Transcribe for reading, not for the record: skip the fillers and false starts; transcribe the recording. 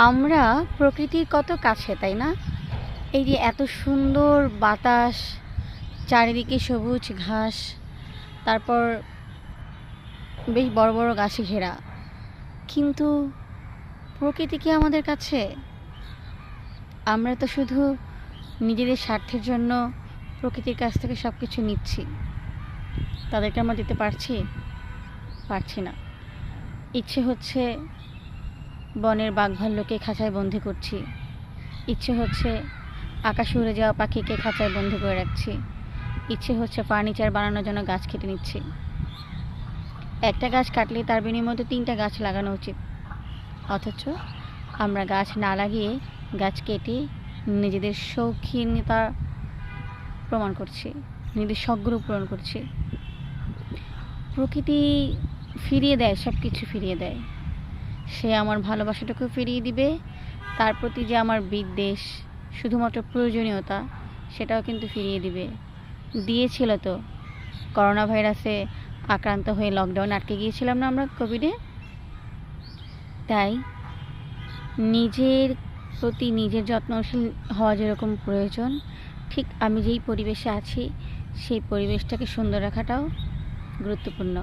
আমরা প্রকৃতির কত কাছে, তাই না? এই যে এত সুন্দর বাতাস, চারিদিকে সবুজ ঘাস, তারপর বেশ বড় বড় গাছে ঘেরা, কিন্তু প্রকৃতি কি আমাদের কাছে? আমরা তো শুধু নিজেদের স্বার্থের জন্য প্রকৃতির কাছ থেকে সব কিছু নিচ্ছি। তাদেরকে আমরা দিতে পারছি? পারছি না। ইচ্ছে হচ্ছে বনের বাঘভাল্লুকে খাঁচায় বন্দি করছি, ইচ্ছে হচ্ছে আকাশে উড়ে যাওয়া পাখিকে খাঁচায় বন্দি করে রাখছি, ইচ্ছে হচ্ছে ফার্নিচার বানানোর জন্য গাছ কেটে নিচ্ছি। একটা গাছ কাটলে তার বিনিময়ে 3টা গাছ লাগানো উচিত, অথচ আমরা গাছ না লাগিয়ে গাছ কেটে নিজেদের শৌখিনতা প্রমাণ করছি, নিজেদের শখগুলো পূরণ করছি। প্রকৃতি ফিরিয়ে দেয়, সব কিছু ফিরিয়ে দেয়। সে আমার ভালোবাসাটাকে ফিরিয়ে দিবে, তার প্রতি যে আমার বিদ্বেষ, শুধুমাত্র প্রয়োজনীয়তা, সেটাও কিন্তু ফিরিয়ে দিবে। দিয়েছিল তো। করোনা ভাইরাসে আক্রান্ত হয়ে লকডাউন আটকে গিয়েছিলাম না আমরা কোভিডে? তাই নিজের প্রতি নিজের যত্নশীল হওয়া যেরকম প্রয়োজন, ঠিক আমি যেই পরিবেশে আছি সেই পরিবেশটাকে সুন্দর রাখাটাও গুরুত্বপূর্ণ।